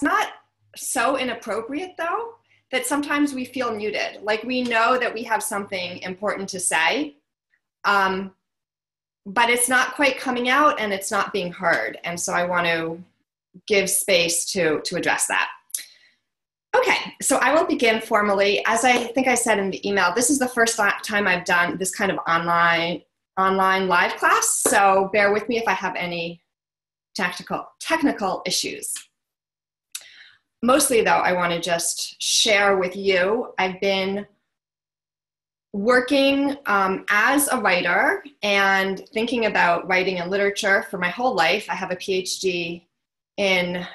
It's not so inappropriate though, that sometimes we feel muted. Like we know that we have something important to say, but it's not quite coming out and it's not being heard. And so I want to give space to address that. Okay, so I will begin formally. As I think I said in the email, this is the first time I've done this kind of online live class. So bear with me if I have any technical issues. Mostly though, I want to just share with you, I've been working as a writer and thinking about writing and literature for my whole life. I have a PhD in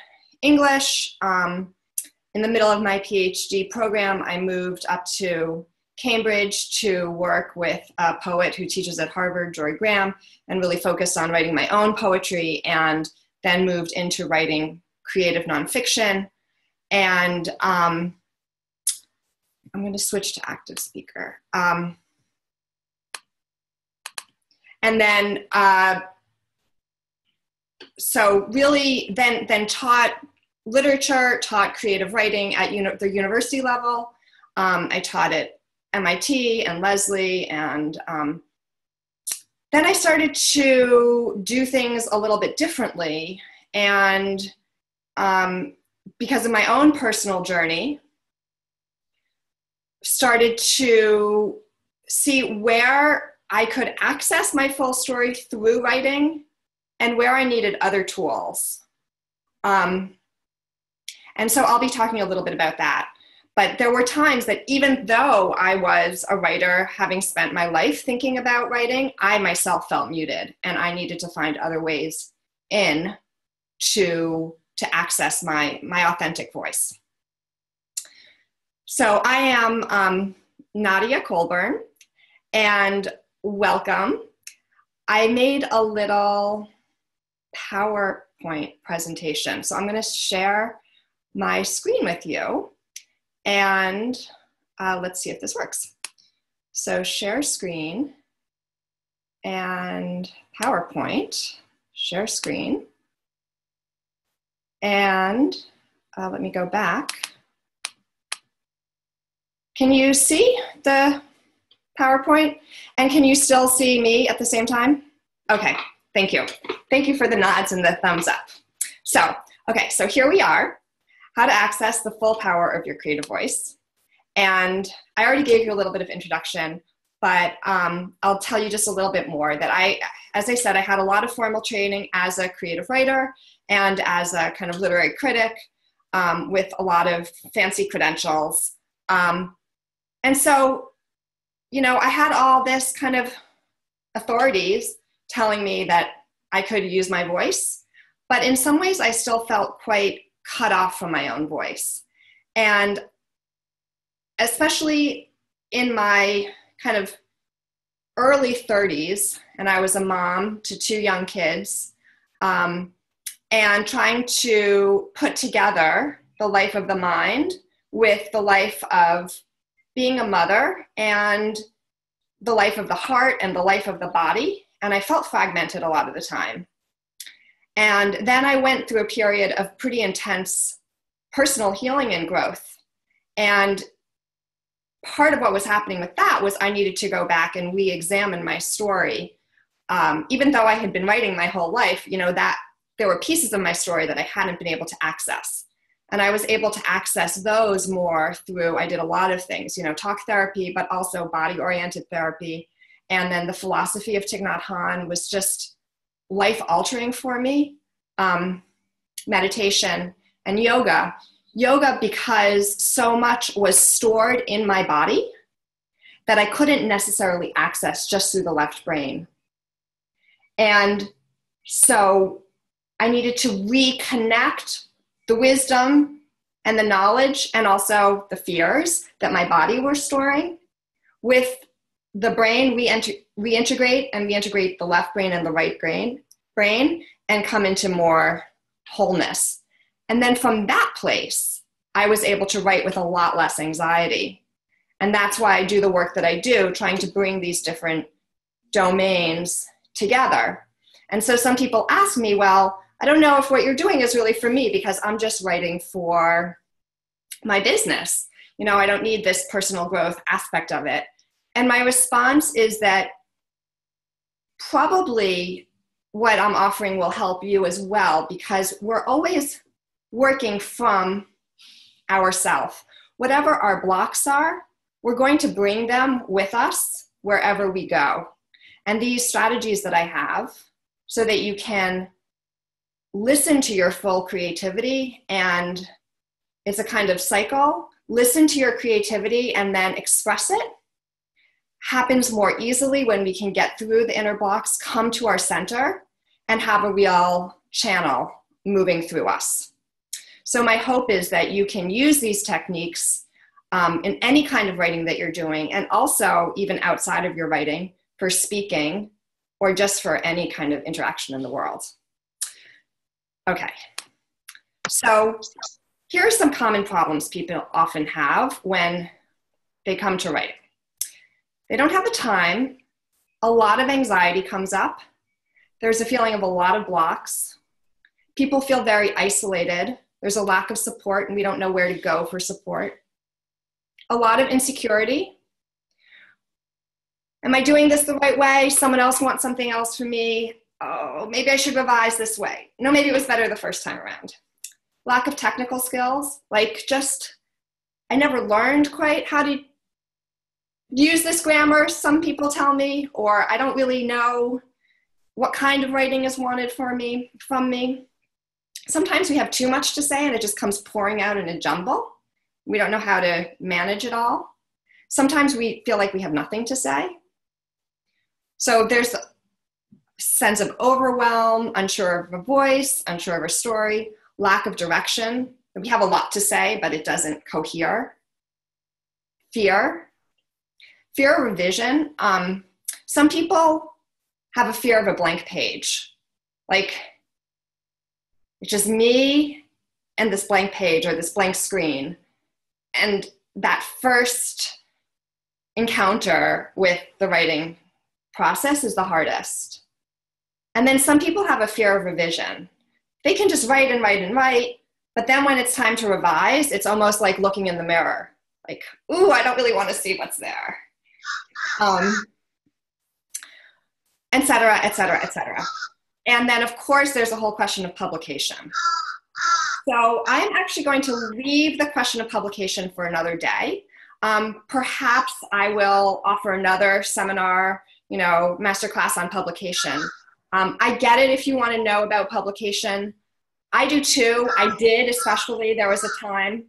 English. In the middle of my PhD program, I moved up to Cambridge to work with a poet who teaches at Harvard, Joy Graham, and really focused on writing my own poetry, and then moved into writing creative nonfiction. And I'm going to switch to active speaker. And then, so really then taught literature, taught creative writing at the university level. I taught at MIT and Lesley, and then I started to do things a little bit differently. And because of my own personal journey, started to see where I could access my full story through writing and where I needed other tools. And so I'll be talking a little bit about that. But there were times that even though I was a writer, having spent my life thinking about writing, I myself felt muted, and I needed to find other ways in to access my authentic voice. So I am Nadia Colburn, and welcome. I made a little PowerPoint presentation. So I'm going to share my screen with you, and let's see if this works. So share screen and PowerPoint, share screen. And let me go back. Can you see the PowerPoint? And can you still see me at the same time? Okay, thank you. Thank you for the nods and the thumbs up. So, okay, so here we are, how to access the full power of your creative voice. And I already gave you a little bit of introduction, but I'll tell you just a little bit more that as I said, I had a lot of formal training as a creative writer and as a kind of literary critic with a lot of fancy credentials. And so, you know, I had all this kind of authorities telling me that I could use my voice, but in some ways I still felt quite cut off from my own voice. And especially in my kind of early 30s, and I was a mom to 2 young kids, and trying to put together the life of the mind with the life of being a mother and the life of the heart and the life of the body. And I felt fragmented a lot of the time. And then I went through a period of pretty intense personal healing and growth. And part of what was happening with that was I needed to go back and re-examine my story. Even though I had been writing my whole life, you know, that there were pieces of my story that I hadn't been able to access. And I was able to access those more through, I did a lot of things, you know, talk therapy, but also body-oriented therapy. And then the philosophy of Thich Nhat Hanh was just life-altering for me. Meditation and yoga. Yoga, because so much was stored in my body that I couldn't necessarily access just through the left brain. And so I needed to reconnect the wisdom and the knowledge and also the fears that my body were storing with the brain. We reintegrate the left brain and the right brain and come into more wholeness. And then from that place, I was able to write with a lot less anxiety. And that's why I do the work that I do, trying to bring these different domains together. And so some people ask me, well, I don't know if what you're doing is really for me because I'm just writing for my business. You know, I don't need this personal growth aspect of it. And my response is that probably what I'm offering will help you as well, because we're always working from ourself. Whatever our blocks are, we're going to bring them with us wherever we go. And these strategies that I have so that you can listen to your full creativity, and it's a kind of cycle, listen to your creativity and then express it, happens more easily when we can get through the inner blocks, come to our center, and have a real channel moving through us. So my hope is that you can use these techniques in any kind of writing that you're doing, and also even outside of your writing for speaking or just for any kind of interaction in the world. Okay, so here are some common problems people often have when they come to writing. They don't have the time. A lot of anxiety comes up. There's a feeling of a lot of blocks. People feel very isolated. There's a lack of support and we don't know where to go for support. A lot of insecurity. Am I doing this the right way? Someone else wants something else from me. Oh, maybe I should revise this way. No, maybe it was better the first time around. Lack of technical skills, like just, I never learned quite how to use this grammar, some people tell me, or I don't really know what kind of writing is wanted from me. Sometimes we have too much to say and it just comes pouring out in a jumble. We don't know how to manage it all. Sometimes we feel like we have nothing to say. So there's a sense of overwhelm, unsure of a voice, unsure of a story, lack of direction. We have a lot to say, but it doesn't cohere. Fear of revision. Some people have a fear of a blank page. Like, it's just me and this blank page or this blank screen. And that first encounter with the writing process is the hardest. And then some people have a fear of revision. They can just write and write and write, but then when it's time to revise, it's almost like looking in the mirror. Like, ooh, I don't really want to see what's there. Et cetera, et cetera, et cetera. And then, of course, there's a whole question of publication. So I'm actually going to leave the question of publication for another day. Perhaps I will offer another seminar, masterclass on publication. I get it if you want to know about publication. I do too. I did, especially. There was a time.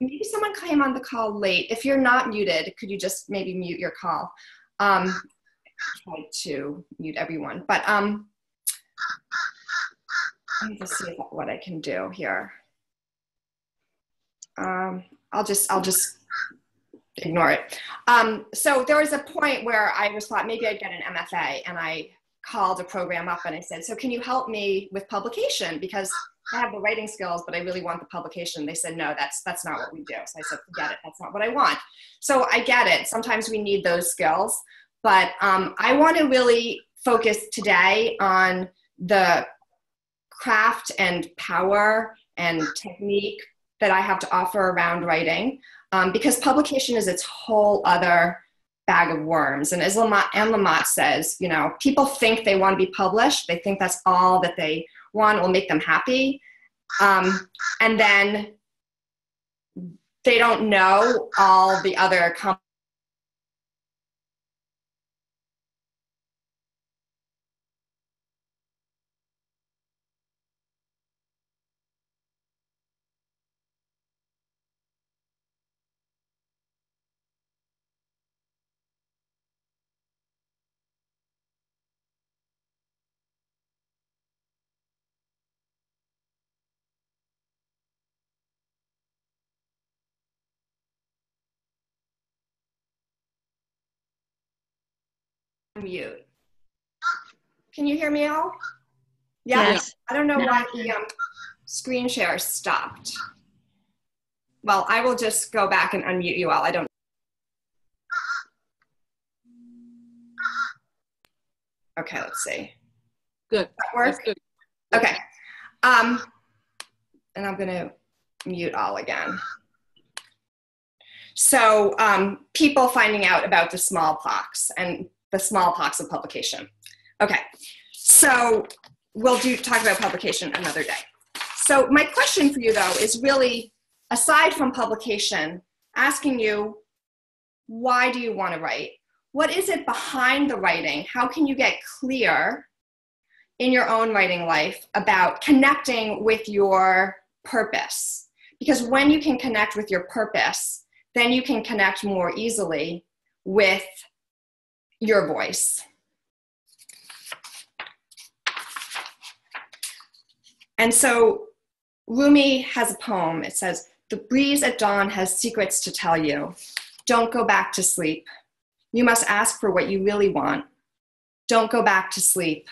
Maybe someone came on the call late. If you're not muted, could you just maybe mute your call? I tried to mute everyone, but let me just see what I can do here. I'll just ignore it. So there was a point where I was thought maybe I'd get an MFA, and I called a program up and I said, so can you help me with publication? Because I have the writing skills, but I really want the publication. They said, no, that's not what we do. So I said, forget it. That's not what I want. So I get it. Sometimes we need those skills, but I want to really focus today on the craft and power and technique that I have to offer around writing, because publication is its whole other bag of worms. And as Lamott says, people think they want to be published. They think that's all that they want, will make them happy. And then they don't know all the other mute. Can you hear me all? Yeah. Yes. I don't know why the screen share stopped. Well, I will just go back and unmute you all. I don't. Okay, let's see. Good. Does that work? That's good. Okay. And I'm going to mute all again. So people finding out about the smallpox and the smallpox of publication. Okay, so we'll talk about publication another day. So my question for you, though, is really, aside from publication, asking you, why do you want to write? What is it behind the writing? How can you get clear in your own writing life about connecting with your purpose? Because when you can connect with your purpose, then you can connect more easily with your voice. And so Rumi has a poem. It says, "The breeze at dawn has secrets to tell you. Don't go back to sleep. You must ask for what you really want. Don't go back to sleep.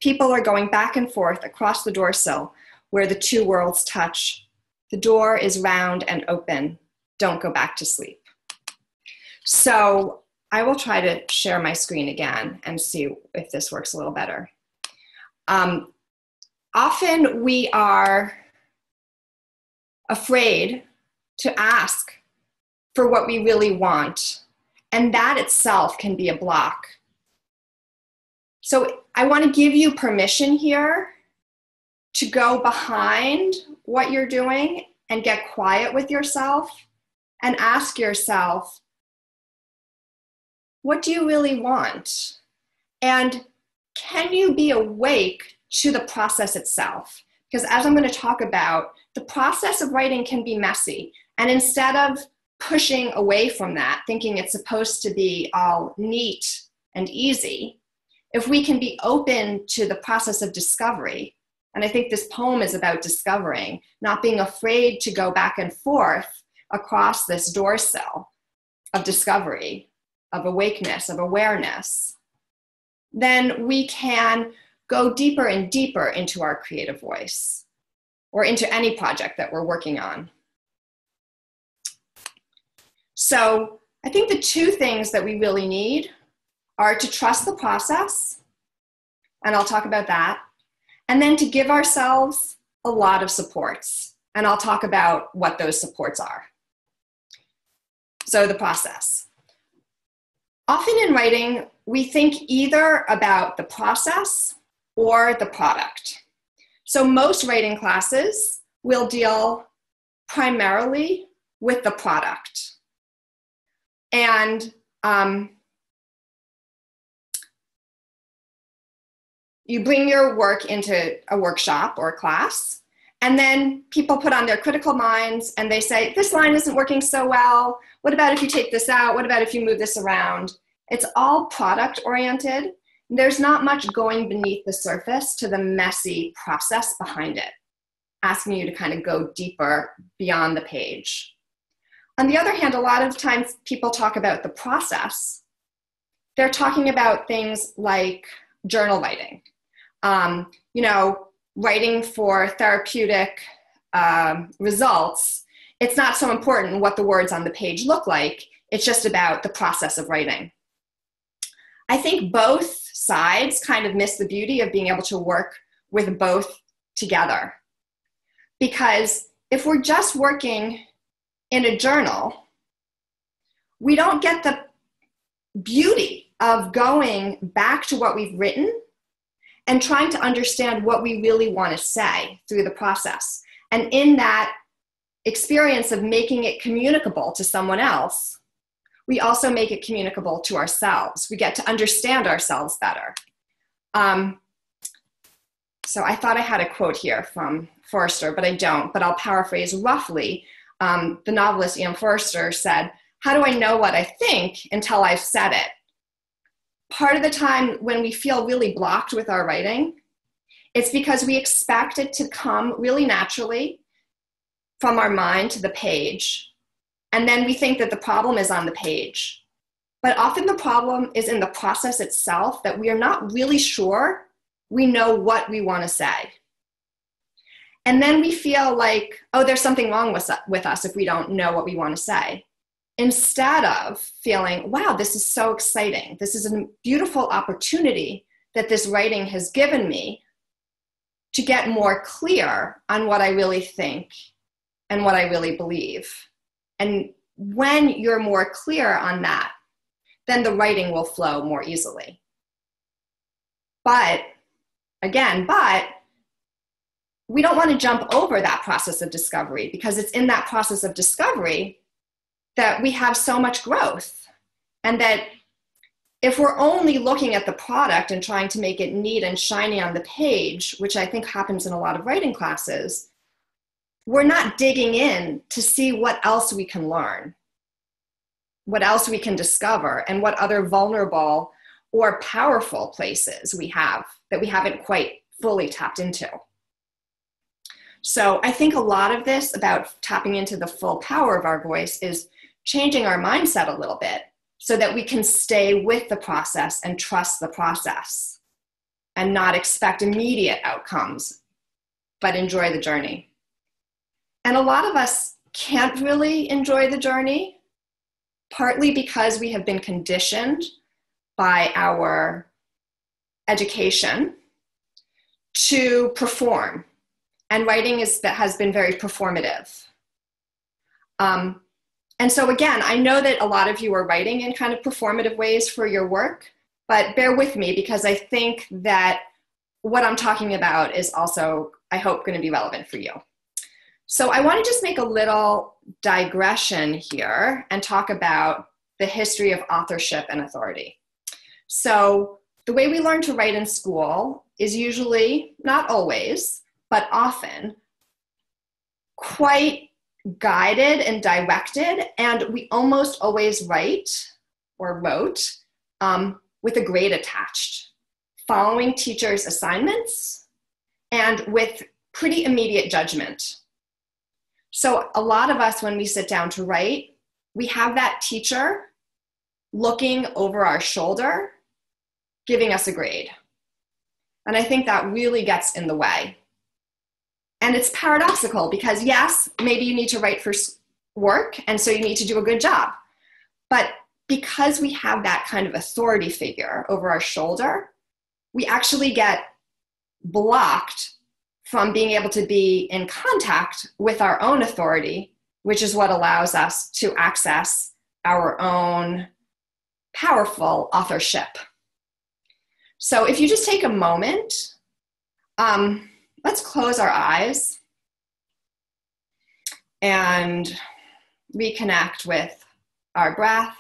People are going back and forth across the doorsill where the two worlds touch. The door is round and open. Don't go back to sleep." So I will try to share my screen again and see if this works a little better. Often we are afraid to ask for what we really want, and that itself can be a block. So I want to give you permission here to go behind what you're doing and get quiet with yourself and ask yourself, what do you really want? And can you be awake to the process itself? Because as I'm going to talk about, the process of writing can be messy. And instead of pushing away from that, thinking it's supposed to be all neat and easy, if we can be open to the process of discovery, and I think this poem is about discovering, not being afraid to go back and forth across this doorsill of discovery, of awakeness, of awareness, then we can go deeper and deeper into our creative voice or into any project that we're working on. So I think the two things that we really need are to trust the process, and I'll talk about that, and then to give ourselves a lot of supports, and I'll talk about what those supports are. So the process. Often in writing, we think either about the process or the product. So most writing classes will deal primarily with the product. And you bring your work into a workshop or a class, and then people put on their critical minds and they say, this line isn't working so well. What about if you take this out? What about if you move this around? It's all product oriented. There's not much going beneath the surface to the messy process behind it, asking you to kind of go deeper beyond the page. On the other hand, a lot of times people talk about the process. They're talking about things like journal writing, writing for therapeutic results. It's not so important what the words on the page look like. It's just about the process of writing. I think both sides kind of miss the beauty of being able to work with both together. Because if we're just working in a journal, we don't get the beauty of going back to what we've written and trying to understand what we really want to say through the process. And in that experience of making it communicable to someone else, we also make it communicable to ourselves. We get to understand ourselves better. So I thought I had a quote here from Forster, but I don't, but I'll paraphrase roughly. The novelist Ian Forster said, "How do I know what I think until I've said it?" Part of the time when we feel really blocked with our writing, it's because we expect it to come really naturally from our mind to the page. And then we think that the problem is on the page. But often the problem is in the process itself, that we are not really sure we know what we want to say. And then we feel like, oh, there's something wrong with us if we don't know what we want to say. Instead of feeling, wow, this is so exciting. This is a beautiful opportunity that this writing has given me to get more clear on what I really think and what I really believe. And when you're more clear on that, then the writing will flow more easily. But we don't want to jump over that process of discovery, because it's in that process of discovery that we have so much growth. And that if we're only looking at the product and trying to make it neat and shiny on the page, which I think happens in a lot of writing classes, we're not digging in to see what else we can learn, what else we can discover, and what other vulnerable or powerful places we have that we haven't quite fully tapped into. So I think a lot of this about tapping into the full power of our voice is changing our mindset a little bit so that we can stay with the process and trust the process and not expect immediate outcomes, but enjoy the journey. And a lot of us can't really enjoy the journey, partly because we have been conditioned by our education to perform. And writing has been very performative. And so again, I know that a lot of you are writing in kind of performative ways for your work, but bear with me, because I think that what I'm talking about is also, I hope, going to be relevant for you. So I want to just make a little digression here and talk about the history of authorship and authority. So the way we learn to write in school is usually, not always, but often, quite guided and directed, and we almost always wrote with a grade attached, following teachers' assignments and with pretty immediate judgment. So a lot of us, when we sit down to write, we have that teacher looking over our shoulder, giving us a grade. And I think that really gets in the way. And it's paradoxical, because yes, maybe you need to write for work, and so you need to do a good job. But because we have that kind of authority figure over our shoulder, we actually get blocked from being able to be in contact with our own authority, which is what allows us to access our own powerful authorship. So if you just take a moment, let's close our eyes and reconnect with our breath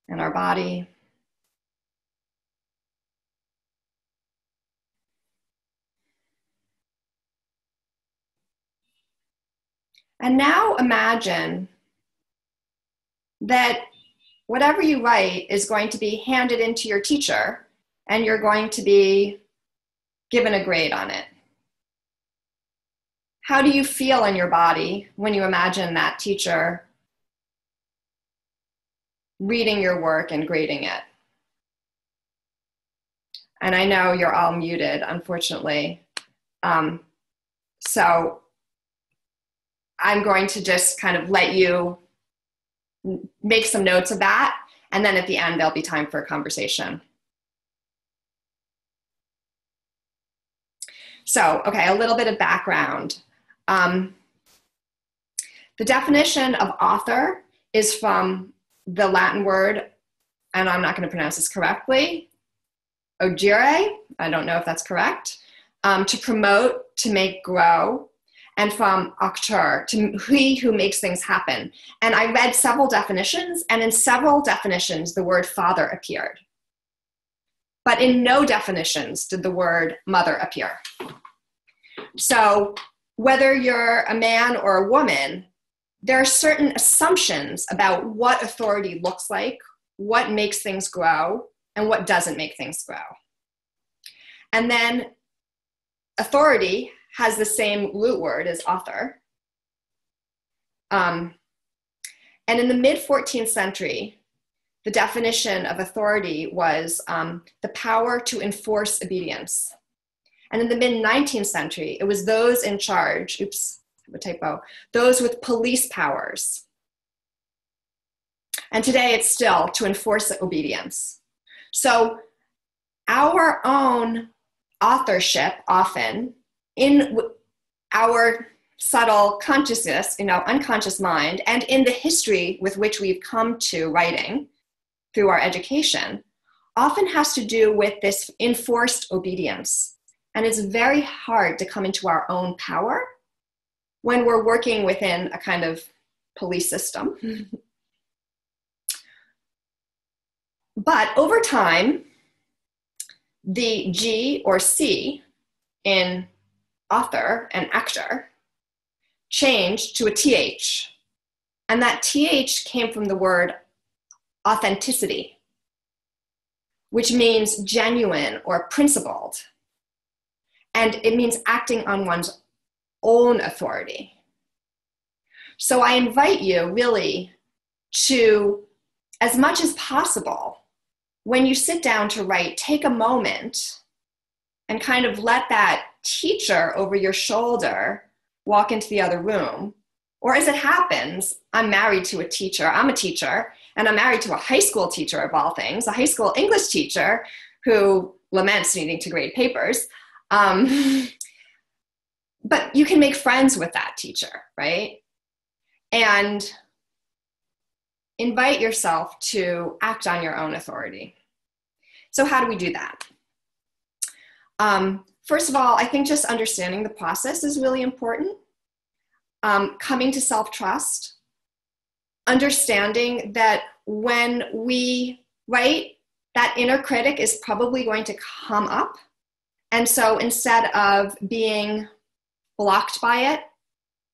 and our body. And now imagine that whatever you write is going to be handed into your teacher, and you're going to be given a grade on it. How do you feel in your body when you imagine that teacher reading your work and grading it? And I know you're all muted, unfortunately. So I'm going to just kind of let you make some notes of that, and then at the end, there'll be time for a conversation. So, okay, a little bit of background. The definition of author is from the Latin word, and I'm not going to pronounce this correctly, ogere, I don't know if that's correct, to promote, to make grow, and from aucteur, to he who makes things happen. And I read several definitions, and in several definitions, the word father appeared. But in no definitions did the word mother appear. So whether you're a man or a woman, there are certain assumptions about what authority looks like, what makes things grow, and what doesn't make things grow. And then authority has the same root word as author. And in the mid-14th century, the definition of authority was the power to enforce obedience. And in the mid-19th century, it was those in charge, oops, I have a typo, those with police powers. And today it's still to enforce obedience. So our own authorship often in our subtle consciousness, unconscious mind, and in the history with which we've come to writing through our education, often has to do with this enforced obedience. And it's very hard to come into our own power when we're working within a kind of police system. But over time, the G or C in author and actor changed to a TH. And that TH came from the word authenticity, which means genuine or principled. And it means acting on one's own authority. So I invite you really to, as much as possible, when you sit down to write, take a moment and kind of let that teacher over your shoulder walk into the other room. Or as it happens, I'm married to a teacher. I'm a teacher, and I'm married to a high school teacher of all things, a high school English teacher who laments needing to grade papers. But you can make friends with that teacher, right? And invite yourself to act on your own authority. So how do we do that? First of all, I think just understanding the process is really important. Coming to self-trust, understanding that when we write, that inner critic is probably going to come up. And so instead of being blocked by it,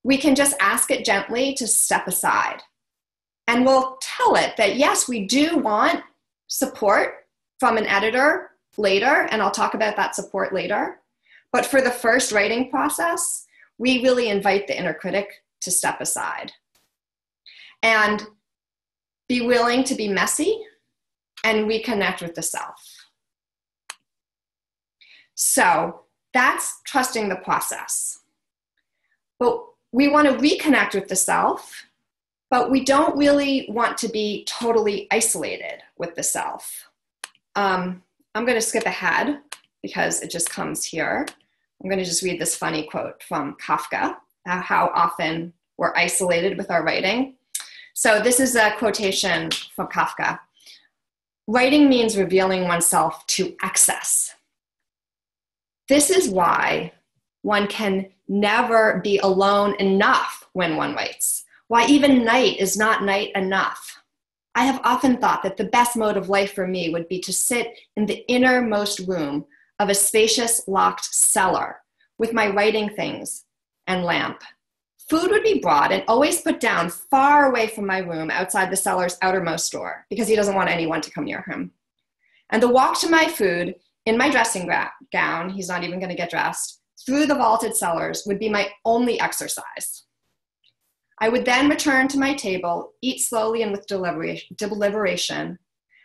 we can just ask it gently to step aside. And we'll tell it that, yes, we do want support from an editor later, and I'll talk about that support later. But for the first writing process, we really invite the inner critic to step aside and be willing to be messy and reconnect with the self. So that's trusting the process. But we want to reconnect with the self, but we don't really want to be totally isolated with the self. I'm going to skip ahead because it just comes here. I'm going to just read this funny quote from Kafka, how often we're isolated with our writing. So this is a quotation from Kafka. Writing means revealing oneself to excess. This is why one can never be alone enough when one writes, why even night is not night enough. I have often thought that the best mode of life for me would be to sit in the innermost room of a spacious, locked cellar with my writing things and lamp. Food would be brought and always put down far away from my room outside the cellar's outermost door because he doesn't want anyone to come near him. And the walk to my food in my dressing gown, he's not even going to get dressed, through the vaulted cellars would be my only exercise. I would then return to my table, eat slowly and with deliberation,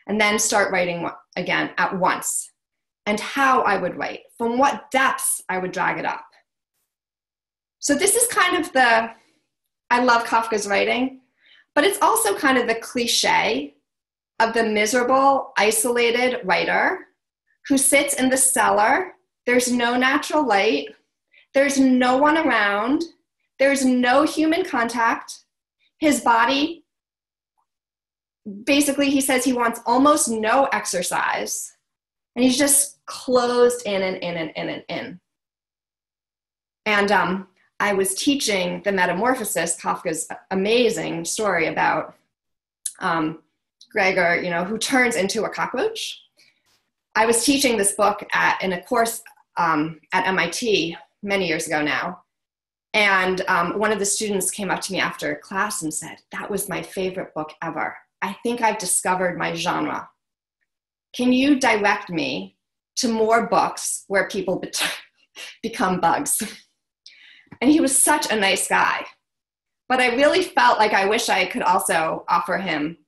and then start writing again at once. And how I would write, from what depths I would drag it up. So this is kind of I love Kafka's writing, but it's also kind of the cliche of the miserable, isolated writer who sits in the cellar. There's no natural light. There's no one around. There's no human contact. His body, basically he says he wants almost no exercise. And he's just closed in and in and in and in. And I was teaching The Metamorphosis, Kafka's amazing story about Gregor, who turns into a cockroach. I was teaching this book in a course at MIT many years ago now. And one of the students came up to me after class and said, "That was my favorite book ever. I think I've discovered my genre. Can you direct me to more books where people become bugs?" And he was such a nice guy. But I really felt like I wish I could also offer him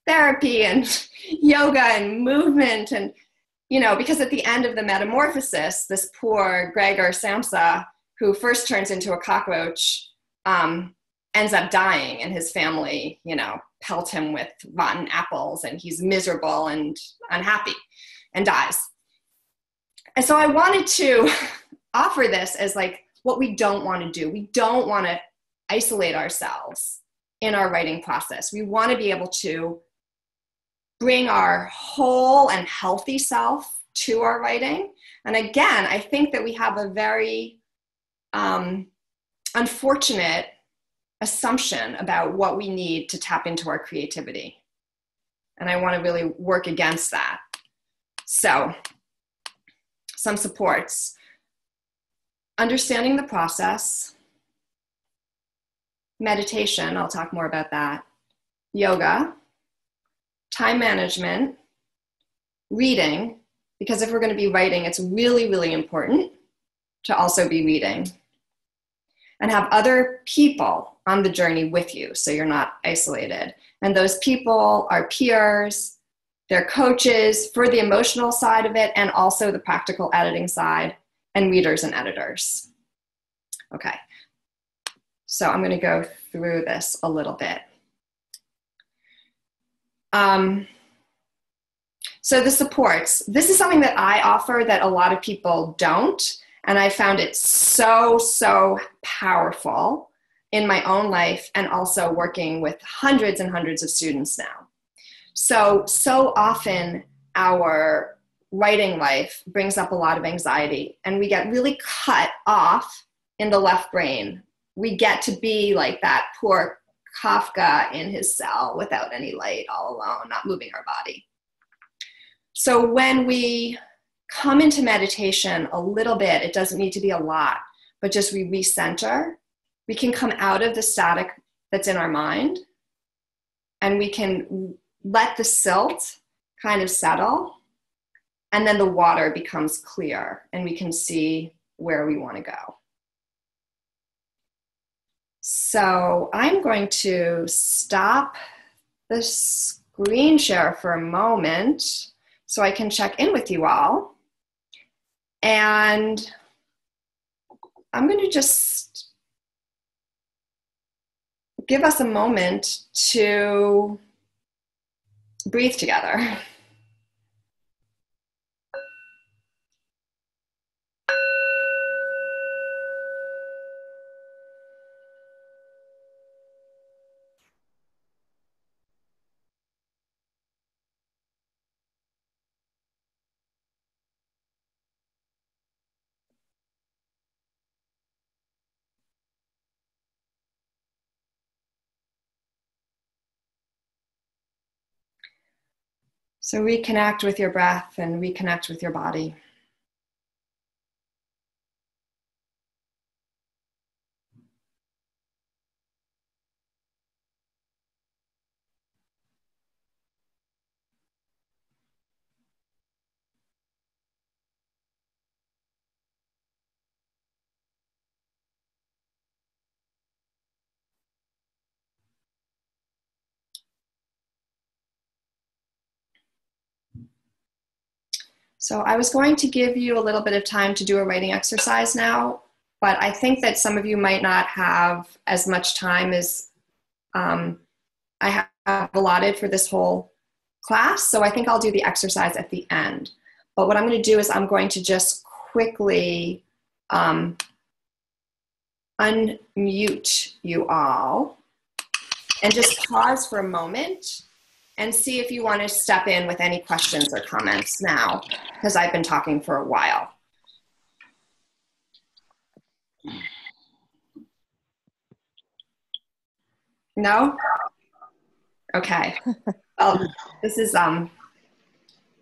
therapy and yoga and movement. And, because at the end of The Metamorphosis, this poor Gregor Samsa, who first turns into a cockroach, ends up dying, and his family, pelt him with rotten apples, and he's miserable and unhappy and dies. And so I wanted to offer this as like what we don't want to do. We don't want to isolate ourselves in our writing process. We want to be able to bring our whole and healthy self to our writing. And again, I think that we have a very unfortunate assumption about what we need to tap into our creativity. And I want to really work against that. So, some supports. Understanding the process. Meditation, I'll talk more about that. Yoga. Time management. Reading, because if we're going to be writing, it's really, really important to also be reading. And have other people on the journey with you so you're not isolated. And those people are peers, they're coaches for the emotional side of it and also the practical editing side, and readers and editors. Okay, so I'm going to go through this a little bit. So the supports, this is something that I offer that a lot of people don't. And I found it so, so powerful in my own life and also working with hundreds and hundreds of students now. So often our writing life brings up a lot of anxiety and we get really cut off in the left brain. We get to be like that poor Kafka in his cell without any light, all alone, not moving our body. So when we come into meditation a little bit, it doesn't need to be a lot, but just we recenter, we can come out of the static that's in our mind and we can let the silt kind of settle, and then the water becomes clear and we can see where we want to go. So I'm going to stop the screen share for a moment so I can check in with you all. And I'm going to just give us a moment to breathe together. So reconnect with your breath and reconnect with your body. So I was going to give you a little bit of time to do a writing exercise now, but I think that some of you might not have as much time as I have allotted for this whole class. So I think I'll do the exercise at the end. But what I'm going to do is I'm going to just quickly unmute you all and just pause for a moment and see if you want to step in with any questions or comments now, because I've been talking for a while. No? Okay. Well, this is, a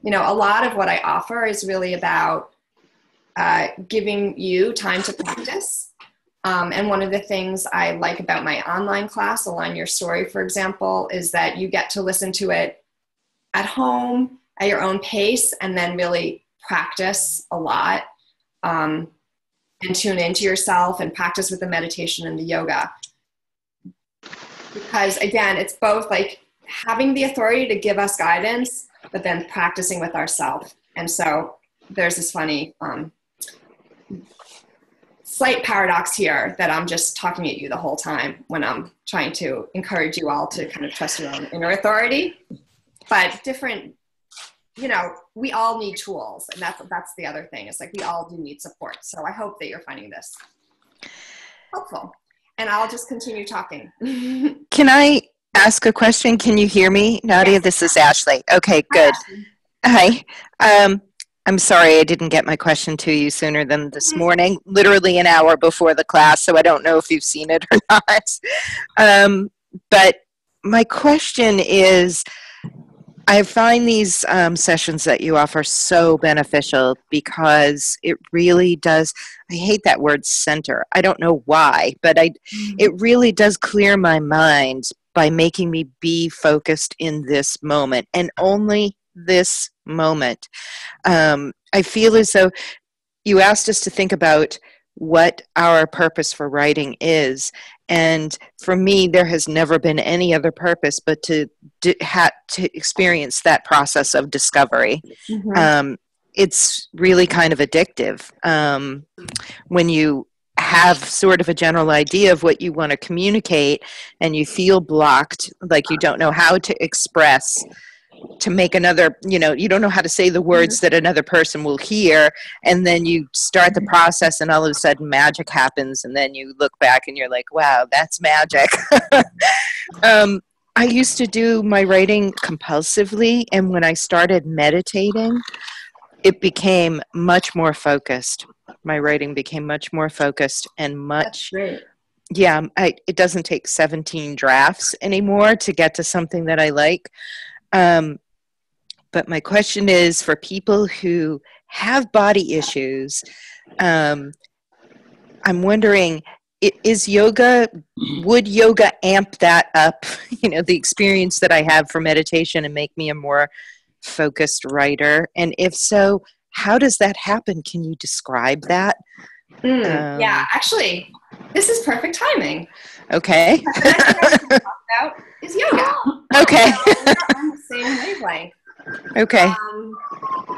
lot of what I offer is really about giving you time to practice. And one of the things I like about my online class, Align Your Story, for example, is that you get to listen to it at home at your own pace and then really practice a lot and tune into yourself and practice with the meditation and the yoga. Because again, it's both like having the authority to give us guidance, but then practicing with ourselves. And so there's this funny slight paradox here that I'm just talking at you the whole time when I'm trying to encourage you all to kind of trust your own inner authority, but different we all need tools, and that's the other thing. It's like we all do need support. So I hope that you're finding this helpful. And I'll just continue talking. Can I ask a question? Can you hear me, Nadia? Yes. This is Ashley. Okay, good. Hi. I'm sorry I didn't get my question to you sooner than this morning, literally an hour before the class, so I don't know if you've seen it or not. But my question is, I find these sessions that you offer so beneficial because it really does, I hate that word center. I don't know why, but it really does clear my mind by making me be focused in this moment and only this moment. I feel as though you asked us to think about what our purpose for writing is. And for me, there has never been any other purpose but to experience that process of discovery. Mm-hmm. It's really kind of addictive when you have sort of a general idea of what you want to communicate and you feel blocked, like you don't know how to express, to make another, you don't know how to say the words that another person will hear, and then you start the process and all of a sudden magic happens, and then you look back and you're like, wow, that's magic. I used to do my writing compulsively, and when I started meditating, it became much more focused. My writing became much more focused and much... That's great. Yeah, it doesn't take 17 drafts anymore to get to something that I like. But my question is, for people who have body issues, I'm wondering, would yoga amp that up, the experience that I have for meditation, and make me a more focused writer? And if so, how does that happen? Can you describe that? Yeah, actually, this is perfect timing. Okay. The next thing I want to talk about is yoga. Okay. So we're on the same wavelength. Okay.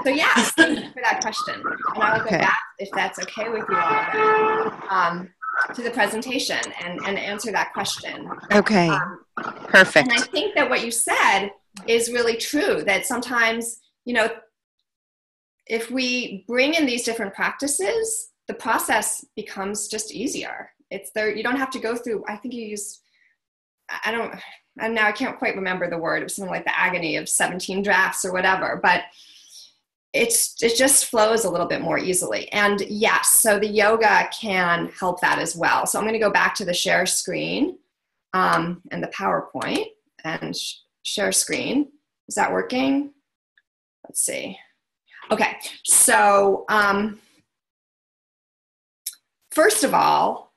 So yes, thank you for that question. And I will go back, if that's okay with you all, then, to the presentation and answer that question. Okay. Perfect. And I think that what you said is really true, that sometimes, if we bring in these different practices, the process becomes just easier. It's there. You don't have to go through, I think you use, and now I can't quite remember the word. It was something like the agony of 17 drafts or whatever, but it just flows a little bit more easily. And yes, so the yoga can help that as well. So I'm going to go back to the share screen and the PowerPoint and share screen. Is that working? Let's see. Okay, so first of all,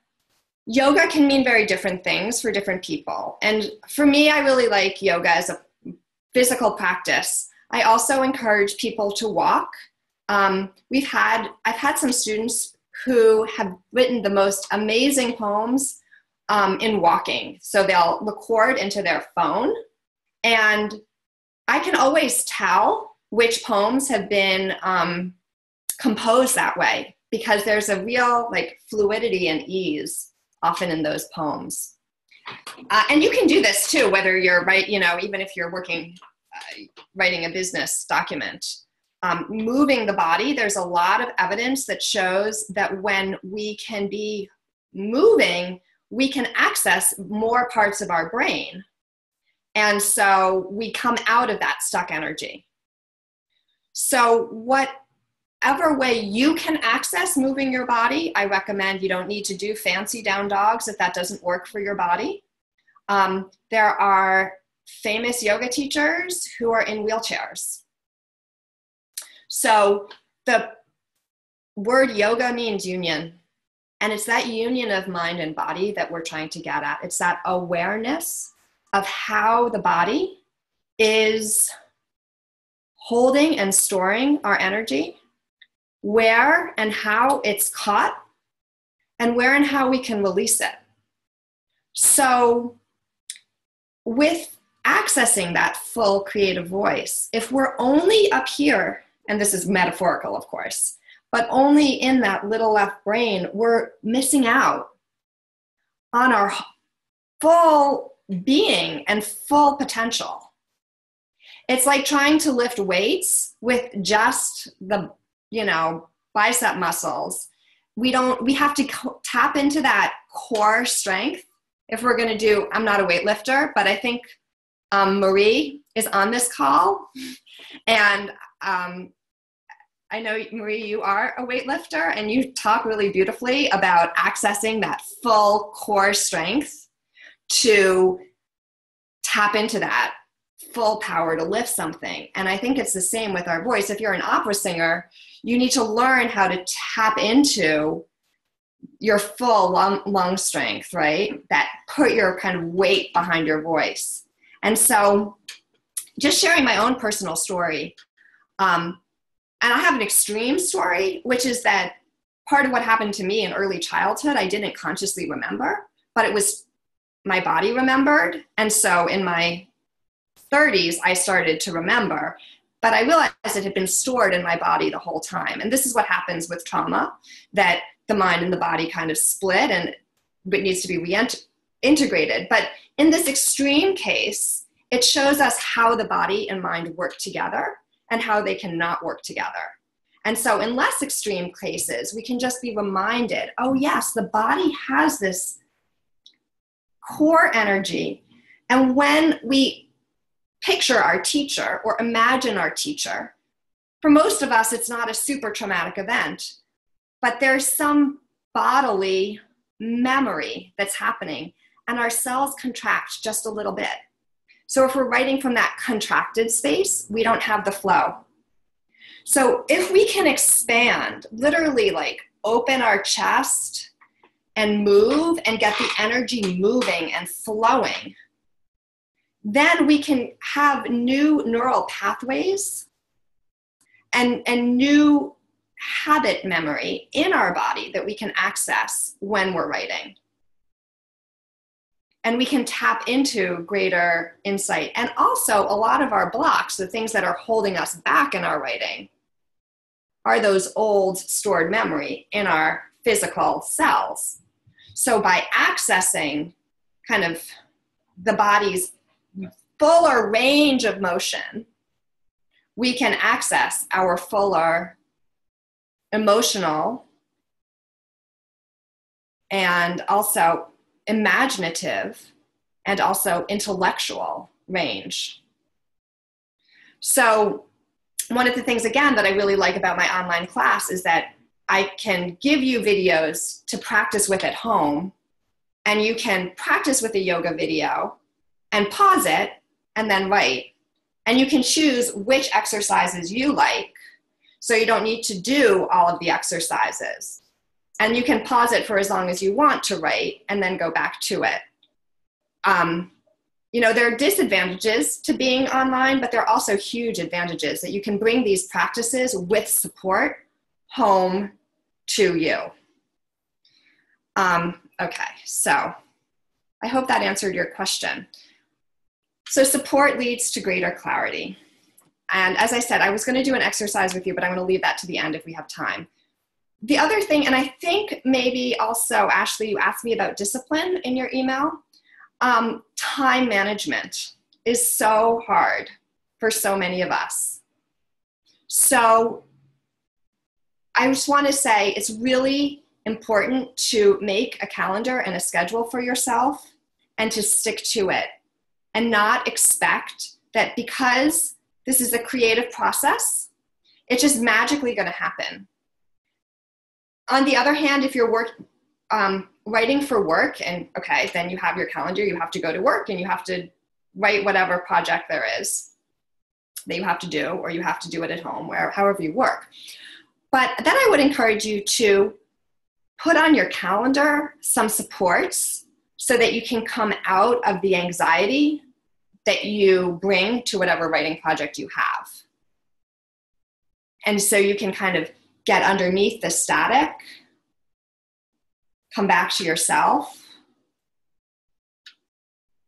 yoga can mean very different things for different people. And for me, I really like yoga as a physical practice. I also encourage people to walk. I've had some students who have written the most amazing poems in walking. So they'll record into their phone, and I can always tell which poems have been composed that way, because there's a real fluidity and ease often in those poems. And you can do this too, whether you're even if you're writing a business document. Moving the body, there's a lot of evidence that shows that when we can be moving, we can access more parts of our brain. And so we come out of that stuck energy. So whatever way you can access moving your body, I recommend. You don't need to do fancy down dogs if that doesn't work for your body. There are famous yoga teachers who are in wheelchairs. So the word yoga means union. And it's that union of mind and body that we're trying to get at. It's that awareness of how the body is holding and storing our energy, where and how it's caught, and where and how we can release it. So with accessing that full creative voice, if we're only up here, and this is metaphorical, of course, but only in that little left brain, we're missing out on our full being and full potential. It's like trying to lift weights with just the, bicep muscles. We have to tap into that core strength if we're going to do, I'm not a weightlifter, but I think Marie is on this call. And I know, Marie, you are a weightlifter, and you talk really beautifully about accessing that full core strength to tap into that full power to lift something. And I think it's the same with our voice. If you're an opera singer, you need to learn how to tap into your full lung strength, right? That put your kind of weight behind your voice. And so just sharing my own personal story, and I have an extreme story, which is that part of what happened to me in early childhood, I didn't consciously remember, but it was my body remembered. And so in my 30s, I started to remember, but I realized it had been stored in my body the whole time. And this is what happens with trauma, that the mind and the body kind of split and it needs to be reintegrated. But in this extreme case, it shows us how the body and mind work together and how they cannot work together. And so in less extreme cases, we can just be reminded, oh yes, the body has this core energy. And when we picture our teacher or imagine our teacher, for most of us, it's not a super traumatic event, but there's some bodily memory that's happening and our cells contract just a little bit. So if we're writing from that contracted space, we don't have the flow. So if we can expand, literally like open our chest and move and get the energy moving and flowing, then we can have new neural pathways and new habit memory in our body that we can access when we're writing. And we can tap into greater insight. And also a lot of our blocks, the things that are holding us back in our writing, are those old stored memory in our physical cells. So by accessing kind of the body's fuller range of motion, we can access our fuller emotional and also imaginative and also intellectual range. So one of the things, again, that I really like about my online class is that I can give you videos to practice with at home, and you can practice with a yoga video and pause it and then write. And you can choose which exercises you like, so you don't need to do all of the exercises. And you can pause it for as long as you want to write and then go back to it. There are disadvantages to being online, but there are also huge advantages that you can bring these practices with support home to you. Okay, so I hope that answered your question. So support leads to greater clarity. And as I said, I was going to do an exercise with you, but I'm going to leave that to the end if we have time. The other thing, and I think maybe also, Ashley, you asked me about discipline in your email. Time management is so hard for so many of us. So I just want to say it's really important to make a calendar and a schedule for yourself and to stick to it and not expect that because this is a creative process, it's just magically going to happen. On the other hand, if you're writing for work, and okay, then you have your calendar, you have to go to work and you have to write whatever project there is that you have to do, or you have to do it at home, however you work. But then I would encourage you to put on your calendar some supports so that you can come out of the anxiety that you bring to whatever writing project you have. And so you can kind of get underneath the static, come back to yourself,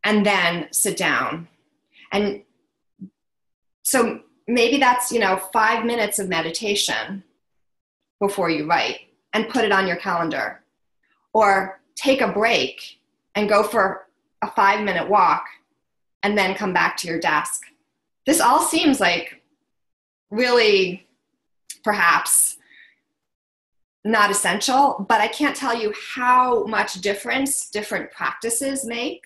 and then sit down. And so maybe that's, 5 minutes of meditation before you write, and put it on your calendar. Or take a break and go for a 5-minute walk and then come back to your desk. this all seems like really perhaps not essential, but I can't tell you how much difference different practices make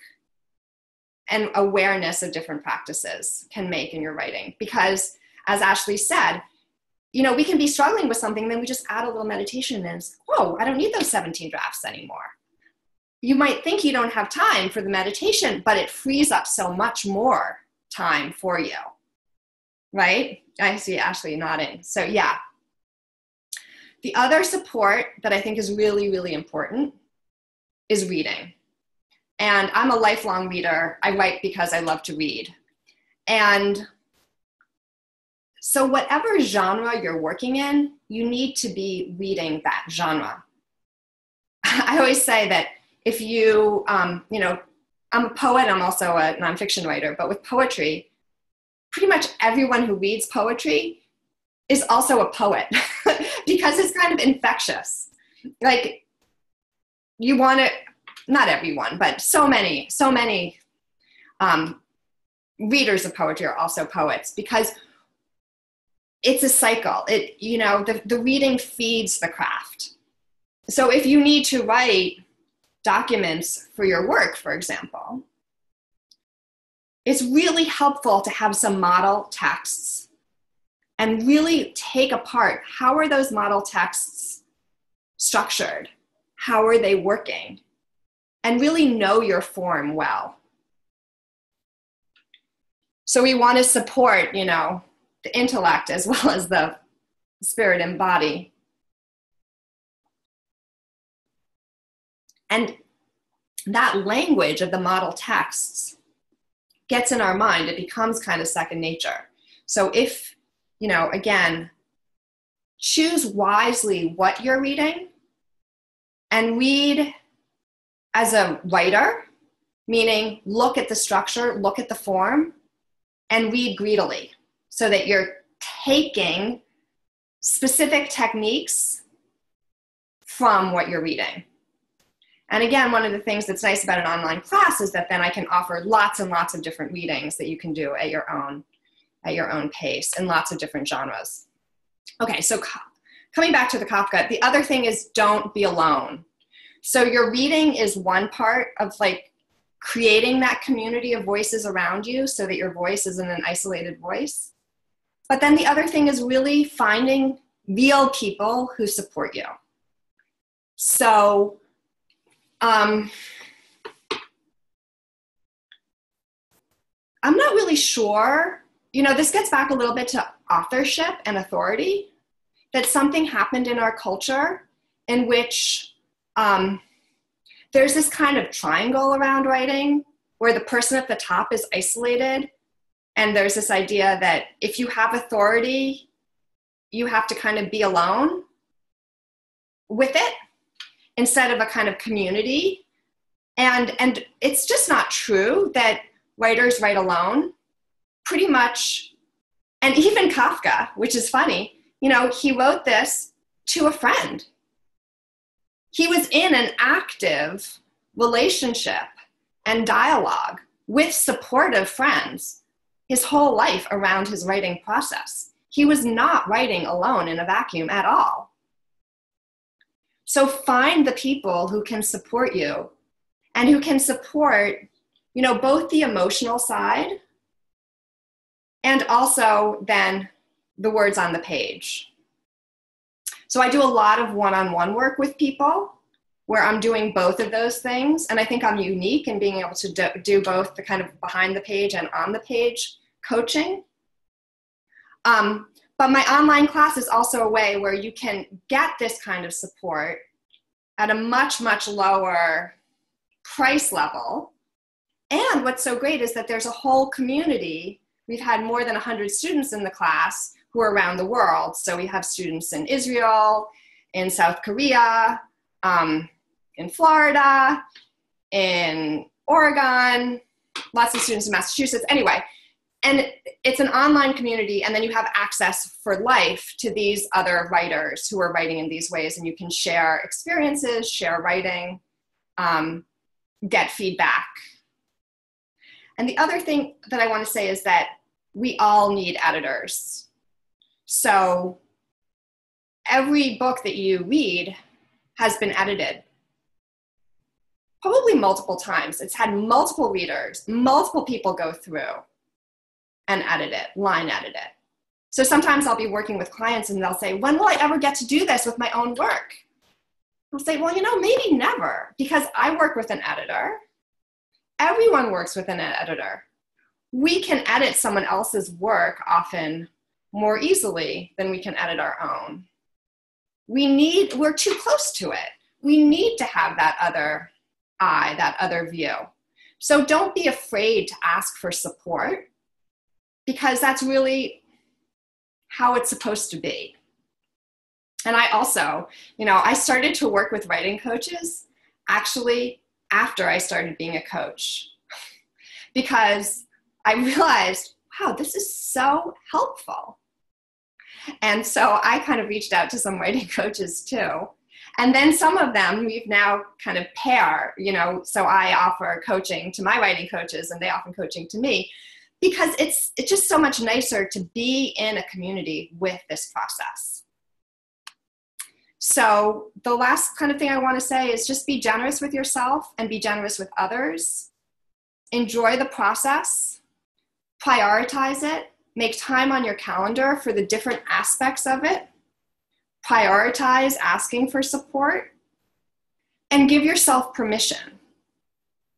and awareness of different practices can make in your writing. Because as Ashley said, we can be struggling with something, then we just add a little meditation and it's, whoa, I don't need those 17 drafts anymore. You might think you don't have time for the meditation, but it frees up so much more time for you, right? I see Ashley nodding. So yeah. The other support that I think is really, really important is reading. And I'm a lifelong reader. I write because I love to read. And so whatever genre you're working in, you need to be reading that genre. I always say that if you, I'm a poet, I'm also a nonfiction writer, but with poetry, pretty much everyone who reads poetry is also a poet because it's kind of infectious. Like you want to, not everyone, but so many readers of poetry are also poets because it's a cycle. The reading feeds the craft. So if you need to write documents for your work, for example, it's really helpful to have some model texts and really take apart how are those model texts structured? How are they working? And really know your form well. So we want to support, the intellect as well as the spirit and body. And that language of the model texts gets in our mind. It becomes kind of second nature. So if, again, choose wisely what you're reading and read as a writer, meaning look at the structure, look at the form, and read greedily so that you're taking specific techniques from what you're reading. And again, one of the things that's nice about an online class is that then I can offer lots and lots of different readings that you can do at your own pace in lots of different genres. Okay, so coming back to the Kafka, the other thing is don't be alone. So your reading is one part of creating that community of voices around you so that your voice isn't an isolated voice. But then the other thing is really finding real people who support you. So I'm not really sure, this gets back a little bit to authorship and authority, that something happened in our culture in which there's this kind of triangle around writing where the person at the top is isolated. And there's this idea that if you have authority, you have to kind of be alone with it instead of a kind of community. And it's just not true that writers write alone. Pretty much, and even Kafka, which is funny, he wrote this to a friend. He was in an active relationship and dialogue with supportive friends his whole life around his writing process. He was not writing alone in a vacuum at all. So find the people who can support you and who can support, both the emotional side and also then the words on the page. So I do a lot of one-on-one work with people where I'm doing both of those things. And I think I'm unique in being able to do both the kind of behind the page and on the page coaching. But my online class is also a way where you can get this kind of support at a much, much lower price level. And what's so great is that there's a whole community. We've had more than 100 students in the class who are around the world. So we have students in Israel, in South Korea, in Florida, in Oregon, lots of students in Massachusetts. Anyway, and it's an online community, and then you have access for life to these other writers who are writing in these ways, and you can share experiences, share writing, get feedback. And the other thing that I want to say is that we all need editors. So every book that you read has been edited, probably multiple times. It's had multiple readers, multiple people go through and edit it, line edit it. So sometimes I'll be working with clients and they'll say, when will I ever get to do this with my own work? I'll say, well, maybe never, because I work with an editor. Everyone works with an editor. We can edit someone else's work often more easily than we can edit our own. We're too close to it. We need to have that other eye, that other view. So don't be afraid to ask for support, because that's really how it's supposed to be. And I also, I started to work with writing coaches actually after I started being a coach, because I realized, wow, this is so helpful. And so I kind of reached out to some writing coaches too. And then some of them we've now kind of pair, so I offer coaching to my writing coaches and they offer coaching to me, because it's just so much nicer to be in a community with this process. So the last kind of thing I want to say is just be generous with yourself and be generous with others. Enjoy the process, prioritize it, make time on your calendar for the different aspects of it, prioritize asking for support, and give yourself permission.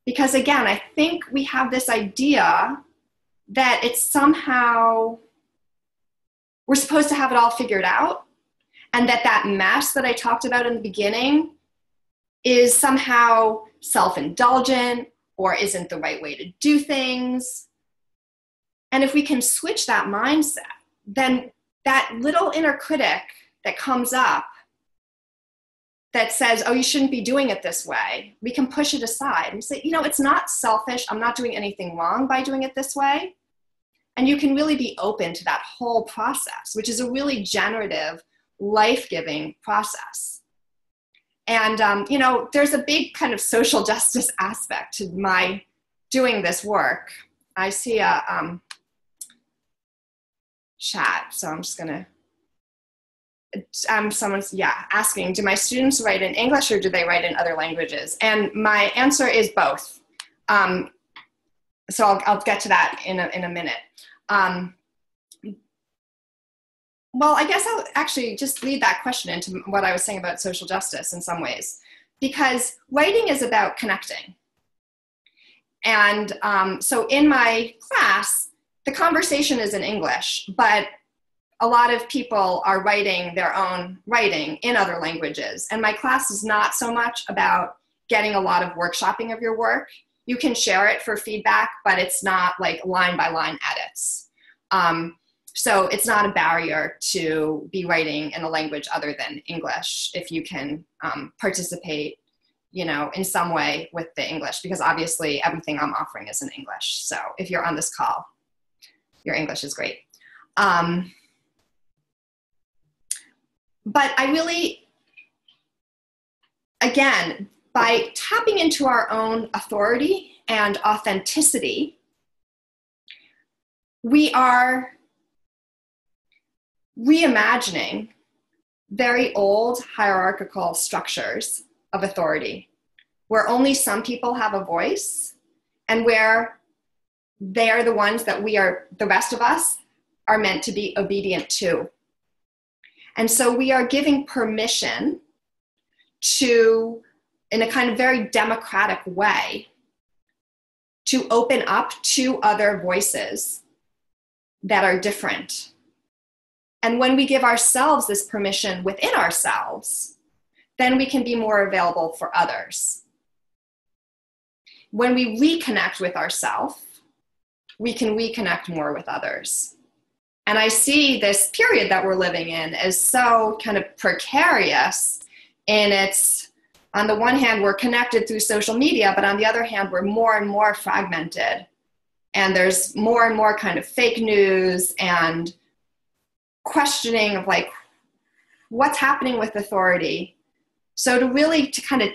Because again, I think we have this idea that it's somehow, we're supposed to have it all figured out, and that mess that I talked about in the beginning is somehow self-indulgent or isn't the right way to do things. And if we can switch that mindset, then that little inner critic that comes up that says, oh, you shouldn't be doing it this way, we can push it aside and say, it's not selfish. I'm not doing anything wrong by doing it this way. And you can really be open to that whole process, which is a really generative, life-giving process. And, there's a big kind of social justice aspect to my doing this work. I see a chat, so I'm just going to, someone's, asking, do my students write in English or do they write in other languages? And my answer is both. So I'll get to that in a minute. Well, I guess I'll actually just lead that question into what I was saying about social justice in some ways, because writing is about connecting. And so in my class, the conversation is in English, but a lot of people are writing their own writing in other languages. And my class is not so much about getting a lot of workshopping of your work. You can share it for feedback, but it's not like line by line edits. So it's not a barrier to be writing in a language other than English if you can participate, in some way with the English, because obviously everything I'm offering is in English. So if you're on this call, your English is great. But I really, again, by tapping into our own authority and authenticity, we are reimagining very old hierarchical structures of authority, where only some people have a voice and where they are the ones that the rest of us are meant to be obedient to. And so we are giving permission to, in a kind of very democratic way, to open up to other voices that are different. And when we give ourselves this permission within ourselves, then we can be more available for others. When we reconnect with ourselves, we can reconnect more with others. And I see this period that we're living in as so kind of precarious in its, on the one hand, we're connected through social media, but on the other hand, we're more and more fragmented. And there's more and more kind of fake news and questioning of like, what's happening with authority? So to kind of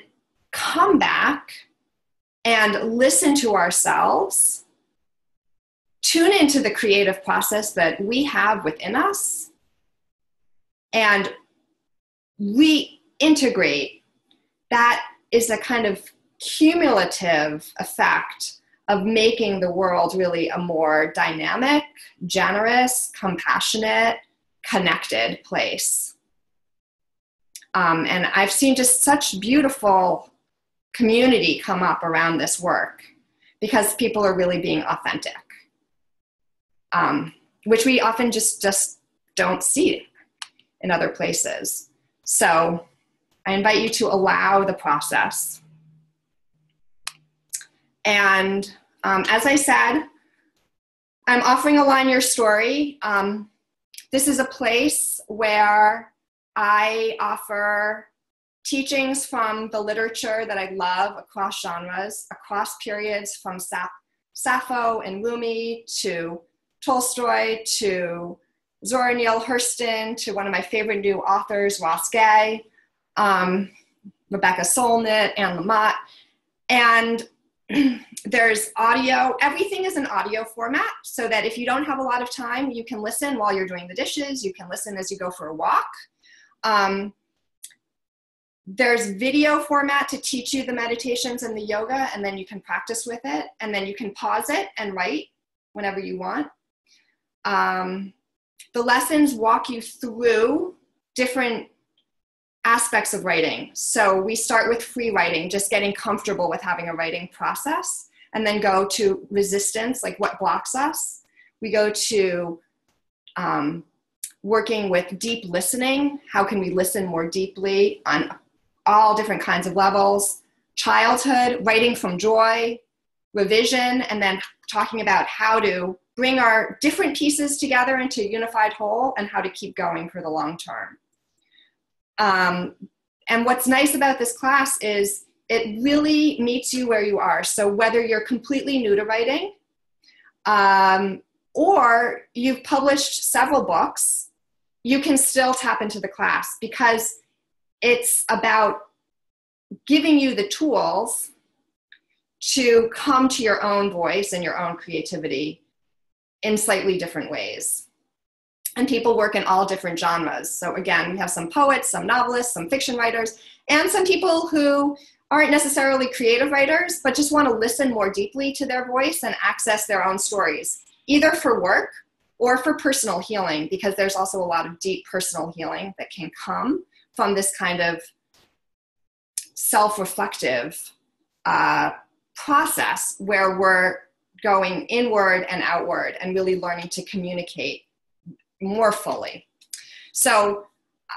come back and listen to ourselves tune into the creative process that we have within us and reintegrate, that is a kind of cumulative effect of making the world really a more dynamic, generous, compassionate, connected place. And I've seen just such beautiful community come up around this work because people are really being authentic, which we often just don't see in other places. So I invite you to allow the process. And as I said, I'm offering Align Your Story. This is a place where I offer teachings from the literature that I love across genres, across periods, from Sappho and Rumi to Tolstoy to Zora Neale Hurston to one of my favorite new authors, Ross Gay, Rebecca Solnit, Anne Lamott. And there's audio. Everything is an audio format so that if you don't have a lot of time, you can listen while you're doing the dishes. You can listen as you go for a walk. There's video format to teach you the meditations and the yoga, and then you can practice with it, and then you can pause it and write whenever you want. The lessons walk you through different aspects of writing. So we start with free writing, just getting comfortable with having a writing process, and then go to resistance, like what blocks us. We go to working with deep listening. How can we listen more deeply on all different kinds of levels? Childhood, writing from joy, revision, and then talking about how to bring our different pieces together into a unified whole and how to keep going for the long term. And what's nice about this class is it really meets you where you are. So whether you're completely new to writing, or you've published several books, you can still tap into the class because it's about giving you the tools to come to your own voice and your own creativity in slightly different ways. And people work in all different genres. So again, we have some poets, some novelists, some fiction writers, and some people who aren't necessarily creative writers, but just want to listen more deeply to their voice and access their own stories, either for work or for personal healing, because there's also a lot of deep personal healing that can come from this kind of self-reflective process where we're going inward and outward and really learning to communicate more fully. So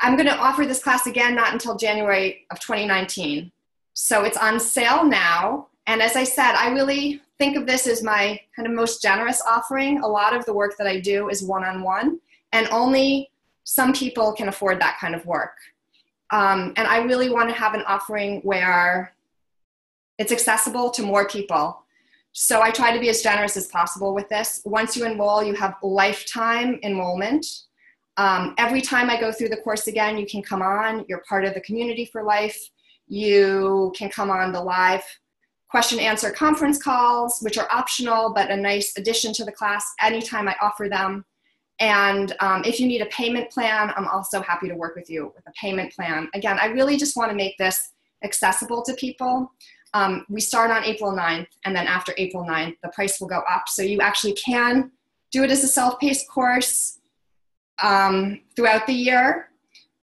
I'm going to offer this class again, not until January of 2019. So it's on sale now. And as I said, I really think of this as my kind of most generous offering. A lot of the work that I do is one-on-one, and only some people can afford that kind of work. And I really want to have an offering where it's accessible to more people. So I try to be as generous as possible with this. Once you enroll, you have lifetime enrollment. Every time I go through the course again, you can come on. You're part of the community for life. You can come on the live question answer conference calls, which are optional, but a nice addition to the class anytime I offer them. And if you need a payment plan, I'm also happy to work with you with a payment plan. Again, I really just want to make this accessible to people. We start on April 9th, and then after April 9th, the price will go up. So you actually can do it as a self-paced course throughout the year,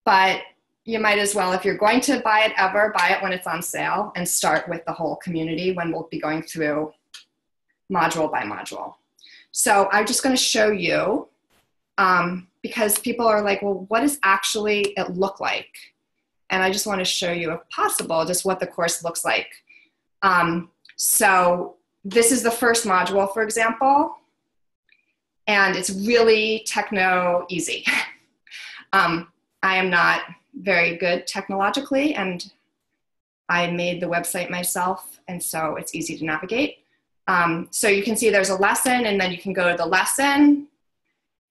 but you might as well, if you're going to buy it ever, buy it when it's on sale and start with the whole community when we'll be going through module by module. So I'm just going to show you, because people are like, well, what does actually it look like? And I just want to show you, if possible, just what the course looks like. So this is the first module, for example, and it's really techno easy. I am not very good technologically, and I made the website myself, and so it's easy to navigate. So you can see there's a lesson, and then you can go to the lesson,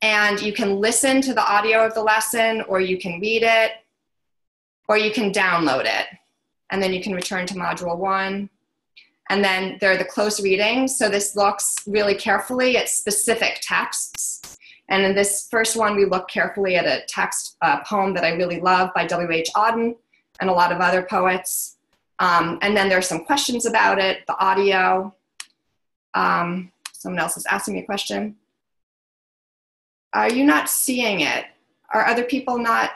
and you can listen to the audio of the lesson, or you can read it, or you can download it. And then you can return to module 1. And then there are the close readings. So this looks really carefully at specific texts. And in this first one, we look carefully at a text poem that I really love by W.H. Auden and a lot of other poets. And then there's some questions about it, the audio. Someone else is asking me a question. Are you not seeing it? Are other people not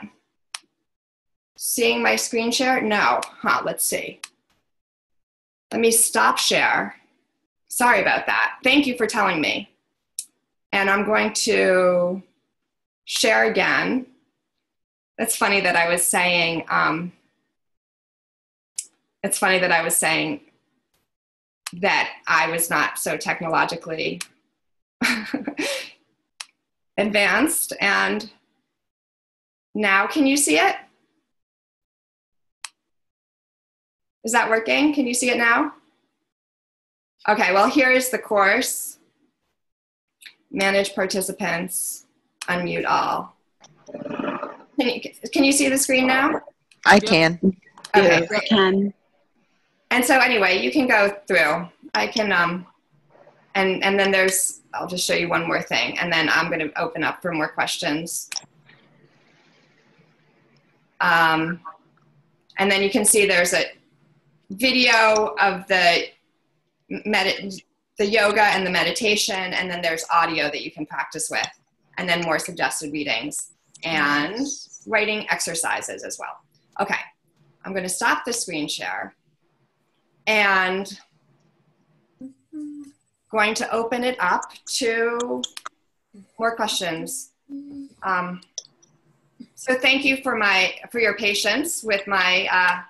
seeing my screen share? No. Let's see. Let me stop share. Sorry about that. Thank you for telling me. And I'm going to share again. It's funny that I was saying, that I was not so technologically advanced. And now, can you see it? Is that working? Can you see it now? Okay, well, here is the course. Manage participants, unmute all. Can you see the screen now? I can. Okay, I can. And so anyway, you can go through. I can, and then there's, I'll just show you one more thing, and then I'm going to open up for more questions. And then you can see there's a video of the yoga and the meditation, and then there's audio that you can practice with, and then more suggested readings and writing exercises as well. Okay, I'm going to stop the screen share and going to open it up to more questions. So thank you for your patience with my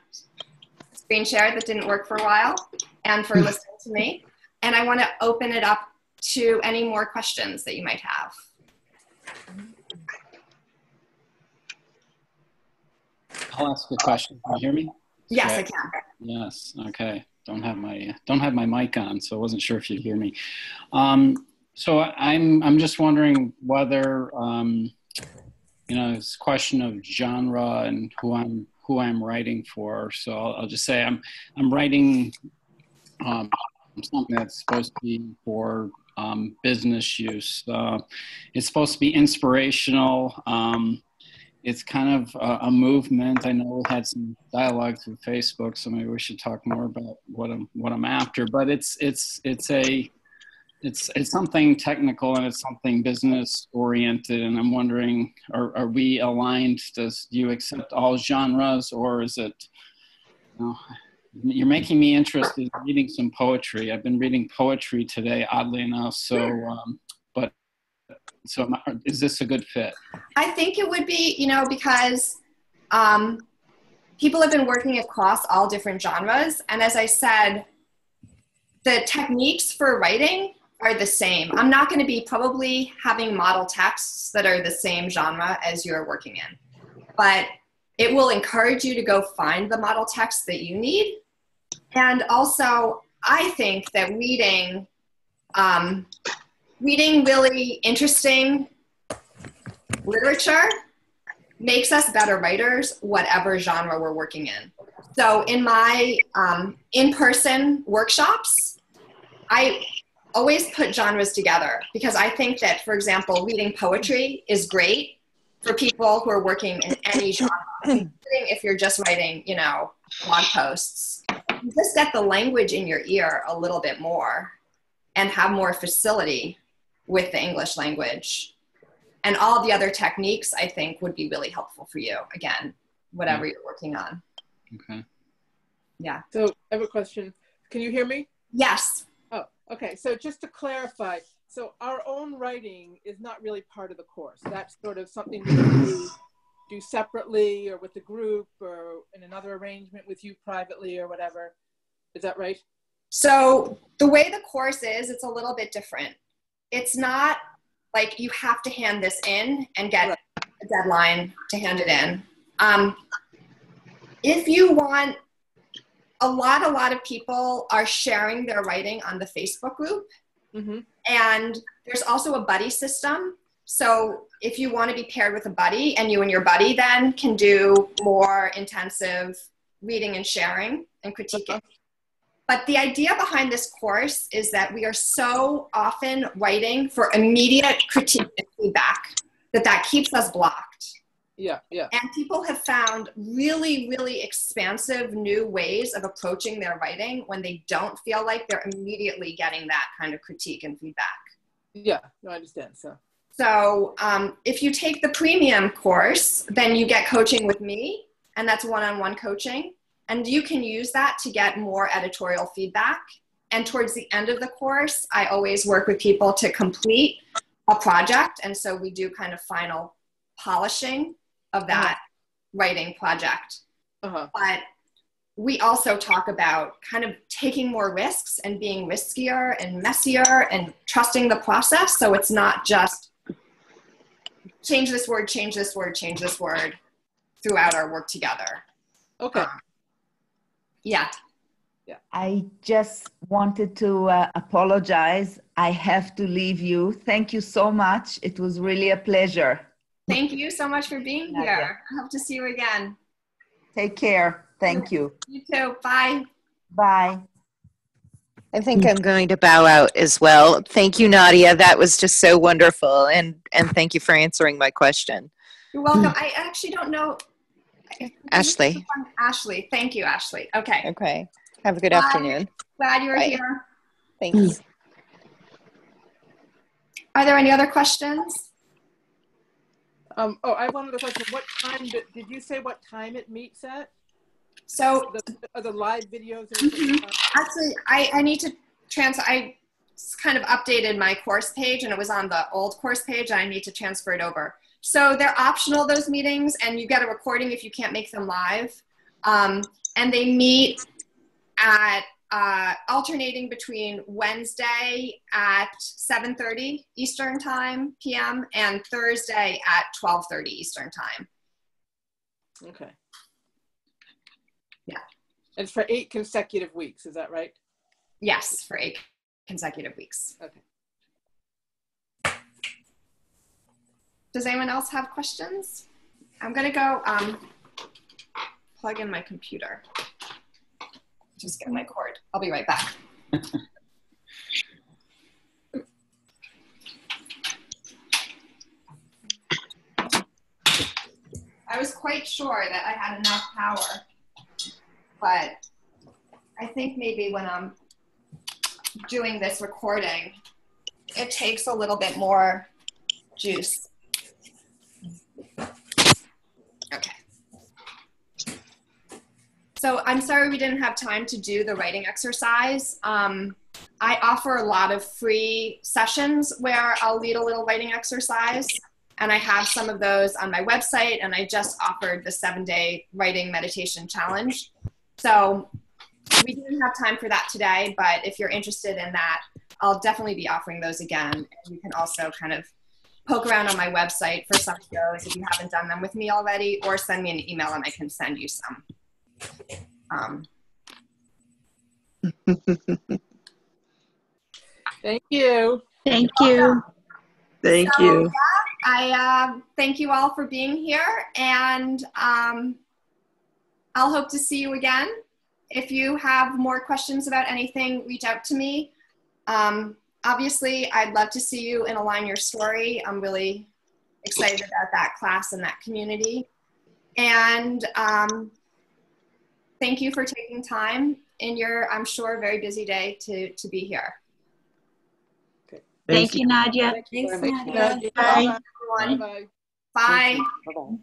screen share that didn't work for a while, and for listening to me. And I want to open it up to any more questions that you might have. I'll ask a question. Can you hear me? Yes, Okay. I can. Yes. Okay. Don't have my mic on, so I wasn't sure if you'd hear me. So I'm just wondering whether it's a question of genre and who I'm writing for. So I'll just say I'm writing something that's supposed to be for business use. It's supposed to be inspirational. It's kind of a movement. I know we had some dialogue through Facebook, so maybe we should talk more about what I'm after. But it's something technical, and it's something business oriented. And I'm wondering, are we aligned? Do you accept all genres, or is it? You're making me interested in reading some poetry. I've been reading poetry today, oddly enough. So, So is this a good fit? I think it would be, because people have been working across all different genres. And as I said, the techniques for writing are the same. I'm not going to be probably having model texts that are the same genre as you're working in. But it will encourage you to go find the model text that you need. And also, I think that reading really interesting literature makes us better writers, whatever genre we're working in. So in my in-person workshops, I always put genres together because I think that, for example, reading poetry is great for people who are working in any genre. If you're just writing, blog posts, you just get the language in your ear a little bit more and have more facility with the English language. And all the other techniques, I think, would be really helpful for you. Again, whatever you're working on. Okay. Yeah. So I have a question. Can you hear me? Yes. Oh, okay. So just to clarify, so our own writing is not really part of the course. That's sort of something we do separately or with the group or in another arrangement with you privately or whatever. Is that right? So the way the course is, it's a little bit different. It's not like you have to hand this in and get a deadline to hand it in. If you want, a lot of people are sharing their writing on the Facebook group. Mm-hmm. And there's also a buddy system. So if you want to be paired with a buddy, and you and your buddy then can do more intensive reading and sharing and critiquing. But the idea behind this course is that we are so often writing for immediate critique and feedback that keeps us blocked. Yeah, yeah. And people have found really, really expansive new ways of approaching their writing when they don't feel like they're immediately getting that kind of critique and feedback. Yeah, no, I understand. So if you take the premium course, then you get coaching with me, and that's one-on-one coaching. And you can use that to get more editorial feedback. And towards the end of the course, I always work with people to complete a project. And so we do kind of final polishing of that writing project. But we also talk about kind of taking more risks and being riskier and messier and trusting the process. So it's not just change this word, change this word, change this word throughout our work together. Okay. Yeah. I just wanted to apologize. I have to leave you. Thank you so much. It was really a pleasure. Thank you so much for being here. I hope to see you again. Take care. Thank you. You too. Bye. Bye. I think I'm going to bow out as well. Thank you, Nadia. That was just so wonderful. And thank you for answering my question. You're welcome. I actually don't know. Ashley. Ashley. Thank you, Ashley. Okay. Okay. Have a good afternoon. Glad you were Bye. here. Thanks. Are there any other questions? I have one other question. What time did you say what time it meets at? So the live videos? Actually, I need to I kind of updated my course page, and it was on the old course page, and I need to transfer it over. So they're optional, those meetings, and you get a recording if you can't make them live. And they meet at alternating between Wednesday at 7:30 Eastern Time PM and Thursday at 12:30 Eastern Time. Okay. Yeah. It's for 8 consecutive weeks, is that right? Yes, for 8 consecutive weeks. Okay. Does anyone else have questions? I'm gonna go plug in my computer. Just get my cord. I'll be right back. I was quite sure that I had enough power, but I think maybe when I'm doing this recording, it takes a little bit more juice. Okay. So I'm sorry we didn't have time to do the writing exercise. I offer a lot of free sessions where I'll lead a little writing exercise, and I have some of those on my website, and I just offered the 7-day writing meditation challenge. So we didn't have time for that today, but if you're interested in that, I'll definitely be offering those again. And you can also kind of poke around on my website for some of those if you haven't done them with me already, or send me an email and I can send you some. Thank you. Thank you. Thank you. Yeah, I thank you all for being here, and I'll hope to see you again. If you have more questions about anything, reach out to me. Obviously, I'd love to see you in Align Your Story. I'm really excited about that class and that community. And thank you for taking time in your, I'm sure, very busy day to be here. Thank you, Nadia. Thanks, Nadia. Nadia. Bye. Everyone. Bye. Bye. Bye-bye.